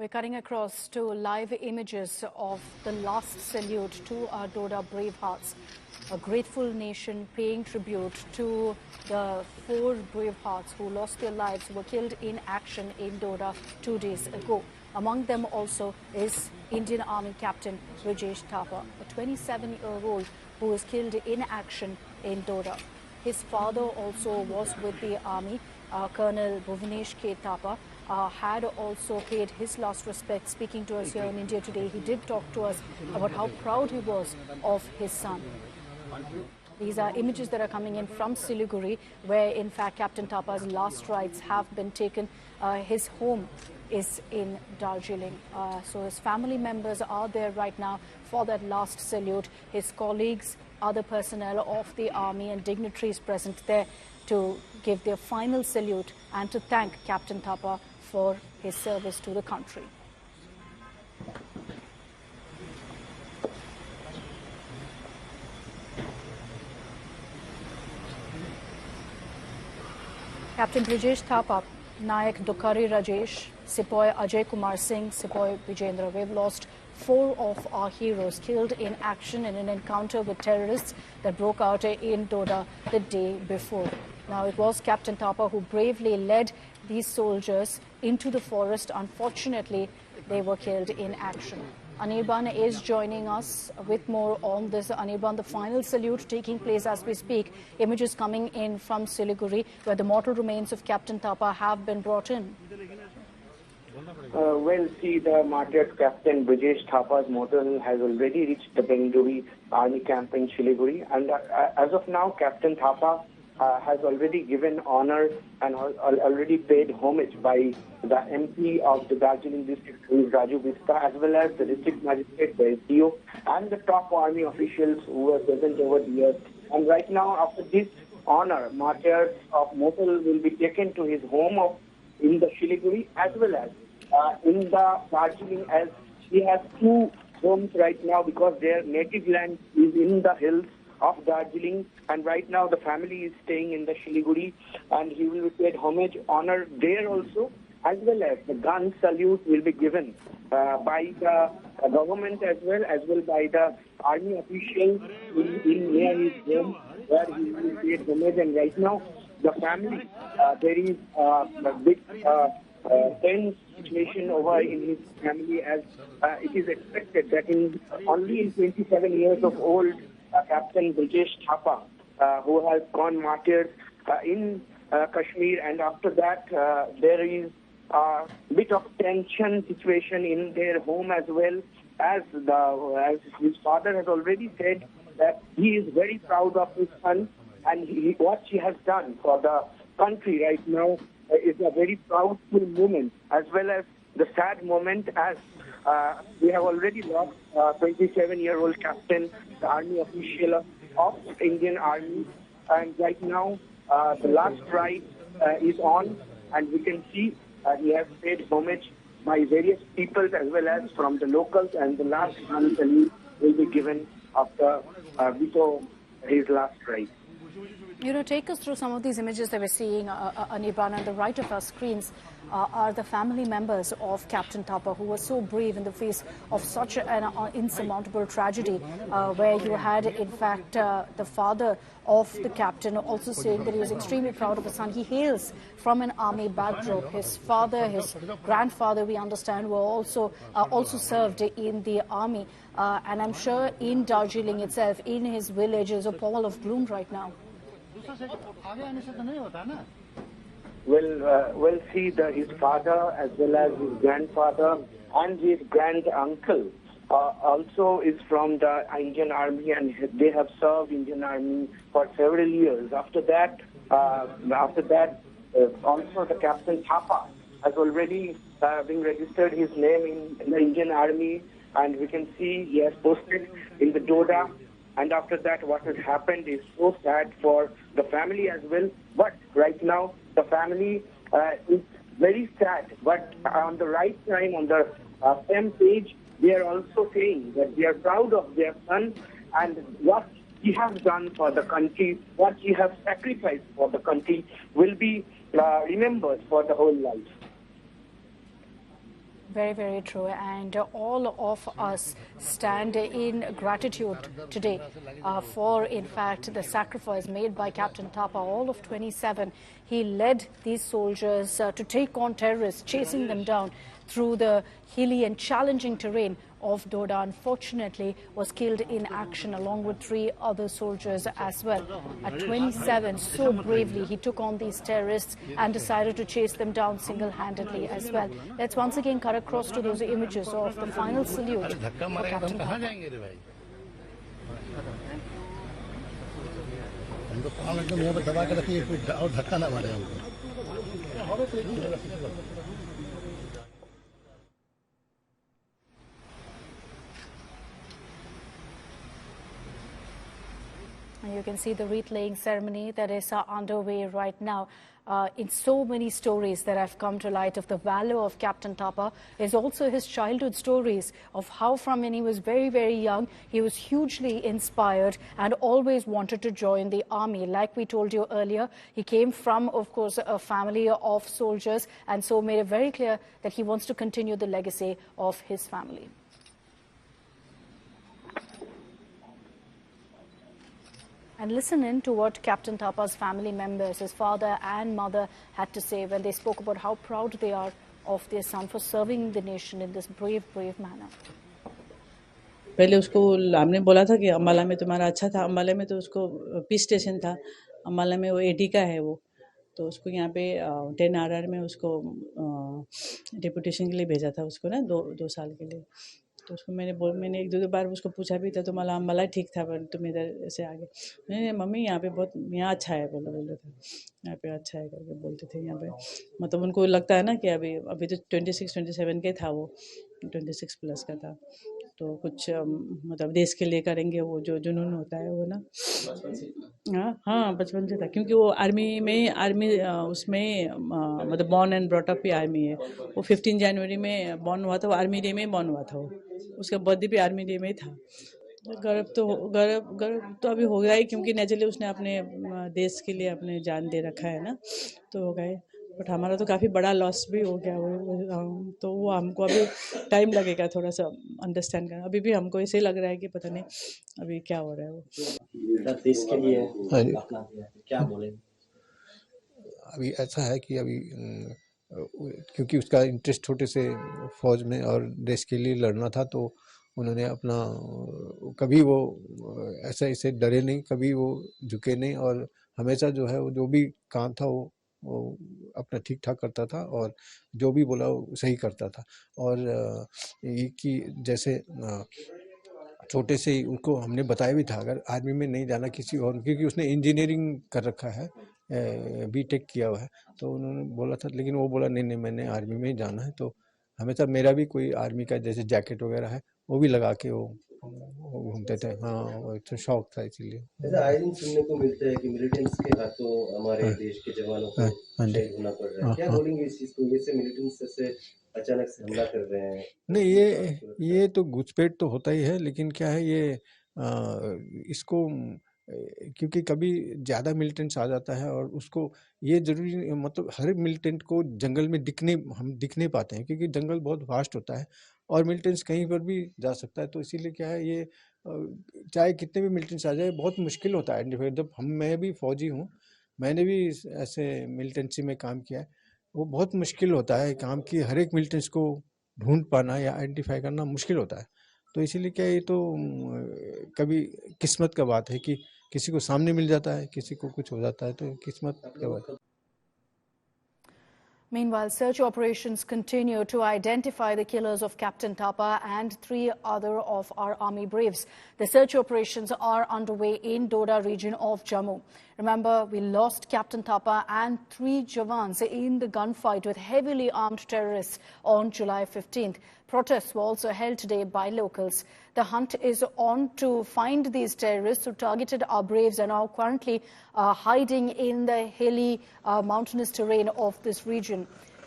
We're cutting across to live images of the last salute to our Doda bravehearts. A grateful nation paying tribute to the 4 bravehearts who lost their lives, who were killed in action in Doda 2 days ago. Among them also is Indian Army Captain Brijesh Thapa, a 27-year-old who was killed in action in Doda. His father also was with the army. Colonel Bhuvanesh K. Thapa had also paid his last respect. Speaking to us here in India Today, he did talk to us about how proud he was of his son. These are images that are coming in from Siliguri, where in fact Captain Thapa's last rites have been taken. His home is in Darjeeling. So his family members are there right now for that last salute. His colleagues, other personnel of the army and dignitaries present there to give their final salute and to thank Captain Thapa for his service to the country. Captain Brijesh Thapa, Nayak Dukari Rajesh, Sepoy Ajay Kumar Singh, Sepoy Vijendra. We've lost 4 of our heroes killed in action in an encounter with terrorists that broke out in Doda the day before. Now, it was Captain Thapa who bravely led these soldiers into the forest. Unfortunately, they were killed in action. Anirban is joining us with more on this. Anirban, the final salute taking place as we speak. Images coming in from Siliguri, where the mortal remains of Captain Thapa have been brought in. Well, see, the martyred Captain Brijesh Thapa's mortal has already reached the Bengduri army camp in Siliguri. And as of now, Captain Thapa has already given honor and already paid homage by the MP of the Darjeeling district, who is Raju Vista, as well as the district magistrate, the SDO, and the top army officials who were present over the years. And right now, after this honor, martyrs of mortal will be taken to his home in the Siliguri, as well as in the Darjeeling, as he has 2 homes right now because their native land is in the hills of Darjeeling, and right now the family is staying in the Siliguri, and he will be paid homage, honor there also, as well as the gun salute will be given by the government as well by the army officials in near his home, where he will be paid homage. And right now the family, there is a big tense situation over in his family, as it is expected that only in 27 years of old, Captain Brijesh Thapa, who has gone martyred in Kashmir, and after that there is a bit of tension situation in their home, as well as his father has already said that he is very proud of his son, and what he has done for the country right now is a very proudful moment, as well as the sad moment, as we have already lost 27-year-old captain, the army official of Indian Army, and right now the last rite is on, and we can see he has paid homage by various peoples as well as from the locals, and the last salute will be given after before his last rite. You know, take us through some of these images that we're seeing, Anirban. On the right of our screens are the family members of Captain Thapa, who was so brave in the face of such an insurmountable tragedy, where you had, in fact, the father of the captain also saying that he was extremely proud of his son. He hails from an army backdrop. His father, his grandfather, we understand, were also served in the army. And I'm sure in Darjeeling itself, in his village, is a pall of gloom right now. Well, see, his father as well as his grandfather and his grand uncle also is from the Indian Army, and they have served Indian Army for several years. After that, also the Captain Thapa has already been registered his name in the Indian Army, and we can see he has posted in the Doda. And after that, what has happened is so sad for the family as well. But right now, the family is very sad. But on the right time, on the same page, they are also saying that they are proud of their son and what he has done for the country, what he has sacrificed for the country will be remembered for the whole life. Very, very true. And all of us stand in gratitude today for, in fact, the sacrifice made by Captain Thapa. All of 27, he led these soldiers to take on terrorists, chasing them down through the hilly and challenging terrain of Doda. Unfortunately, was killed in action along with 3 other soldiers as well. At 27, so bravely, he took on these terrorists and decided to chase them down single-handedly as well. Let's once again cut across to those images of the final salute for Captain Thapa. And you can see the wreath-laying ceremony that is underway right now. In so many stories that have come to light of the valor of Captain Thapa is also his childhood stories of how from when he was very, very young, he was hugely inspired and always wanted to join the army. Like we told you earlier, he came from, of course, a family of soldiers, and so made it very clear that he wants to continue the legacy of his family. And listen in to what Captain Thapa's family members, his father and mother, had to say when they spoke about how proud they are of their son for serving the nation in this brave, brave manner. पहले उसको हमने बोला था कि अम्बाला में तुम्हारा अच्छा था, अम्बाला में तो उसको पीस स्टेशन था, अम्बाला में वो एडी का है वो, तो उसको यहाँ पे 10 RR में उसको डिप्यूटेशन के लिए भेजा था उसको ना 2 साल के लिए। तो उसको मैंने 1-2 बार उसको पूछा भी था, तो मला अम्बाला ठीक था पर तुम इधर से आगे। नहीं मम्मी यहाँ पे बहुत यहाँ अच्छा है बोल रहे थे, यहाँ पे अच्छा है करके बोलते थे। यहाँ पे मतलब उनको लगता है ना कि अभी तो 26-27 के था, वो 26 प्लस का था, तो कुछ मतलब देश के लिए करेंगे, वो जो जुनून होता है वो ना। हाँ बचपन से था, क्योंकि वो आर्मी उसमें मतलब बॉर्न एंड ब्रॉट अप भी आर्मी है। वो 15 जनवरी में बॉर्न हुआ था, वो आर्मी डे में बॉर्न हुआ था, वो उसका बर्थडे भी आर्मी डे में था। गर्व तो अभी हो गया ही, क्योंकि नेचुरली उसने अपने देश के लिए अपने जान दे रखा है ना, तो हो गए। बट हमारा तो काफ़ी बड़ा लॉस भी हो गया वो, तो वो हमको अभी टाइम लगेगा थोड़ा सा अंडरस्टैंड करना। अभी भी हमको ऐसे लग रहा है कि पता नहीं अभी क्या हो रहा है वो देश के लिए। क्या बोले? अभी ऐसा है कि अभी क्योंकि उसका इंटरेस्ट छोटे से फौज में और देश के लिए लड़ना था, तो उन्होंने अपना कभी वो ऐसे डरे नहीं, कभी वो झुके नहीं, और हमेशा जो है वो जो भी काम था वो अपना ठीक ठाक करता था, और जो भी बोला वो सही करता था। और ये कि जैसे छोटे से ही उसको हमने बताया भी था अगर आर्मी में नहीं जाना किसी और, क्योंकि उसने इंजीनियरिंग कर रखा है, बीटेक किया हुआ है, तो उन्होंने बोला था, लेकिन वो बोला नहीं मैंने आर्मी में ही जाना है। तो हमेशा मेरा भी कोई आर्मी का जैसे जैकेट वगैरह है वो भी लगा के वो घूमते थे। हाँ वो तो शौक था, इसीलिए। ऐसा आए दिन सुनने को मिलता है कि मिलिटेंट्स के हाथों हमारे देश के जवानों को शहीद होना पड़ रहा है। क्या बोलेंगे इस चीज को? जैसे मिलिटेंट्स से अचानक से हमला कर रहे हैं। नहीं ये तो घुसपैठ तो होता ही है, लेकिन क्या है ये इसको क्योंकि कभी ज़्यादा मिलिटेंट्स आ जाता है, और उसको ये जरूरी मतलब हर मिलिटेंट को जंगल में हम दिख नहीं पाते हैं, क्योंकि जंगल बहुत वास्ट होता है और मिलिटेंट्स कहीं पर भी जा सकता है। तो इसीलिए क्या है ये चाहे कितने भी मिलिटेंट्स आ जाए बहुत मुश्किल होता है आइडेंटिफाई। जब मैं भी फौजी हूँ, मैंने भी ऐसे मिलिटेंसी में काम किया है, वो बहुत मुश्किल होता है काम की, हर एक मिलिटेंट्स को ढूंढ पाना या आइडेंटिफाई करना मुश्किल होता है। तो इसीलिए क्या ये तो कभी किस्मत का बात है कि किसी को सामने मिल जाता है, किसी को कुछ हो जाता है, तो किस्मत का बात है। Meanwhile, search operations continue to identify the killers of Captain Thapa and 3 other of our army braves. The search operations are underway in Doda region of Jammu. Remember, we lost Captain Thapa and 3 Jawans in the gunfight with heavily armed terrorists on July 15th. Protests were also held today by locals. The hunt is on to find these terrorists who targeted our braves and are currently hiding in the hilly mountainous terrain of this region.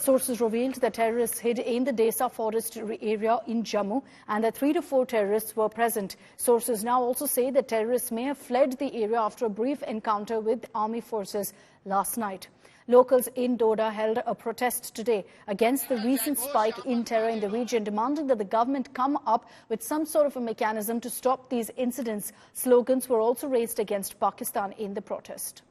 Sources revealed the terrorists hid in the Desa forest area in Jammu and that 3 to 4 terrorists were present. Sources now also say that terrorists may have fled the area after a brief encounter with army forces last night. Locals in Doda held a protest today against the recent spike in terror in the region, demanding that the government come up with some sort of a mechanism to stop these incidents. Slogans were also raised against Pakistan in the protest.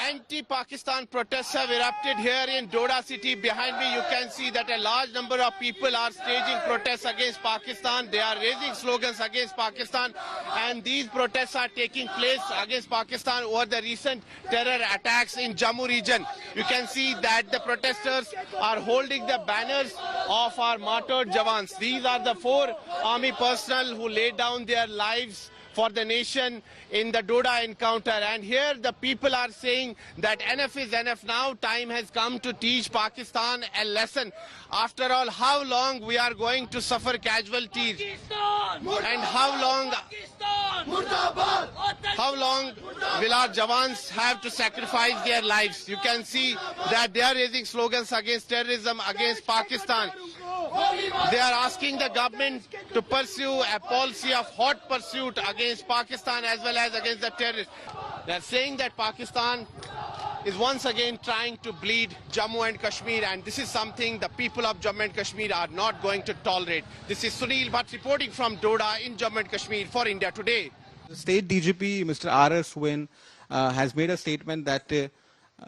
Anti-Pakistan protests have erupted here in Doda city. Behind me you can see that a large number of people are staging protests against Pakistan. They are raising slogans against Pakistan, and these protests are taking place against Pakistan over the recent terror attacks in Jammu region. You can see that the protesters are holding the banners of our martyred Jawans. These are the 4 army personnel who laid down their lives for the nation in the Doda encounter. And here the people are saying that enough is enough now. Time has come to teach Pakistan a lesson. After all, how long we are going to suffer casualties? And how long will our Jawans have to sacrifice their lives? You can see that they are raising slogans against terrorism, against Pakistan. They are asking the government to pursue a policy of hot pursuit against Pakistan as well as against the terrorists. They are saying that Pakistan is once again trying to bleed Jammu and Kashmir, and this is something the people of Jammu and Kashmir are not going to tolerate. This is Sunil Bhatt reporting from Doda in Jammu and Kashmir for India Today. The State DGP, Mr. R.S. Wynn, has made a statement that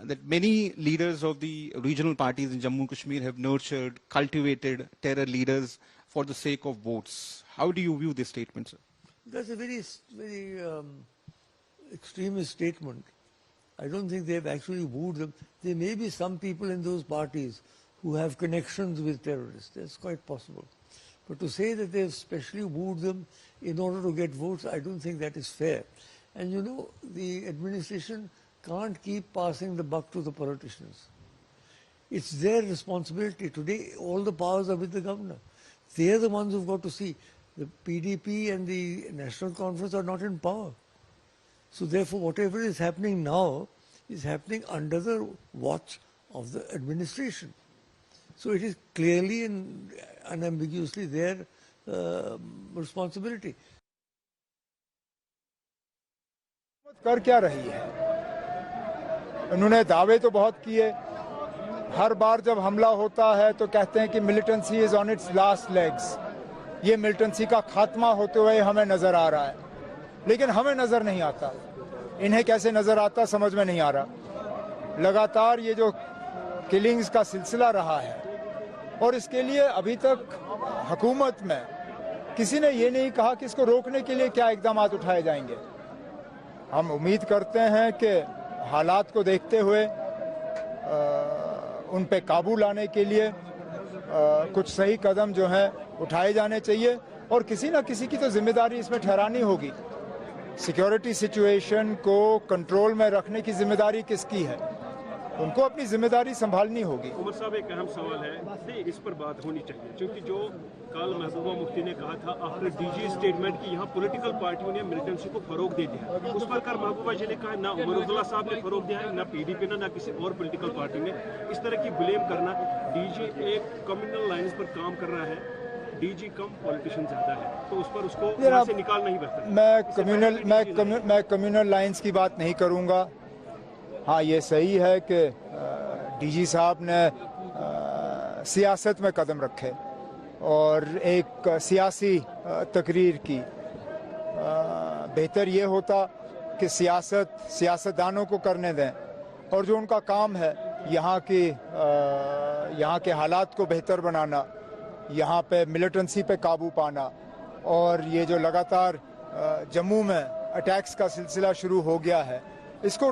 that many leaders of the regional parties in Jammu and Kashmir have nurtured, cultivated terror leaders for the sake of votes. How do you view this statement, sir? That's a very extremist statement. I don't think they've actually wooed them. There may be some people in those parties who have connections with terrorists. That's quite possible. But to say that they've specially wooed them in order to get votes, I don't think that is fair. And you know, the administration can't keep passing the buck to the politicians. It's their responsibility. Today, all the powers are with the governor. They're the ones who've got to see. The PDP and the National Conference are not in power. So therefore, whatever is happening now is happening under the watch of the administration. So it is clearly and unambiguously their responsibility. कर क्या रही है? उन्होंने दावे तो बहुत किए. हर बार जब हमला होता है तो कहते हैं कि militancy is on it's last legs. ये मिलिटेंसी का खात्मा होते हुए हमें नजर आ रहा है, लेकिन हमें नजर नहीं आता. इन्हें कैसे नजर आता समझ में नहीं आ रहा. लगातार ये जो किलिंग्स का सिलसिला रहा है, और इसके लिए अभी तक हुकूमत में किसी ने ये नहीं कहा कि इसको रोकने के लिए क्या इकदाम उठाए जाएंगे. हम उम्मीद करते हैं कि हालात को देखते हुए उन पे काबू लाने के लिए कुछ सही कदम जो हैं उठाए जाने चाहिए, और किसी न किसी की तो जिम्मेदारी इसमें ठहरानी होगी. सिक्योरिटी सिचुएशन को कंट्रोल में रखने की जिम्मेदारी किसकी है? उनको अपनी जिम्मेदारी संभालनी होगी. उमर साहब, एक अहम सवाल है, इस पर बात होनी चाहिए, क्योंकि जो कल महबूबा मुफ्ती ने कहा था आफ्टर डीजी स्टेटमेंट की यहाँ पॉलिटिकल पार्टियों ने मिलिटेंसी को फरोग दे दिया, उस पर कल महबूबा जी ने कहा ना उमर अब्दुल्ला साहब ने फरोग दिया है, ना पीडीपी ने, ना किसी और पॉलिटिकल पार्टी ने. इस तरह की ब्लेम करना, डीजी एक कम्युनल लाइन्स पर काम कर रहा है, डीजी कम पॉलिटिशियन ज्यादा है, तो उस पर उसको वहाँ से निकालना ही बेहतर. मैं कम्युनल लाइन्स की बात नहीं करूँगा. हाँ, ये सही है कि डीजी साहब ने सियासत में कदम रखे और एक सियासी तकरीर की. बेहतर ये होता कि सियासतदानों को करने दें, और जो उनका काम है यहाँ के हालात को बेहतर बनाना, यहाँ पे मिलिटेंसी पे काबू पाना, और ये जो लगातार जम्मू में अटैक्स का सिलसिला शुरू हो गया है, इसको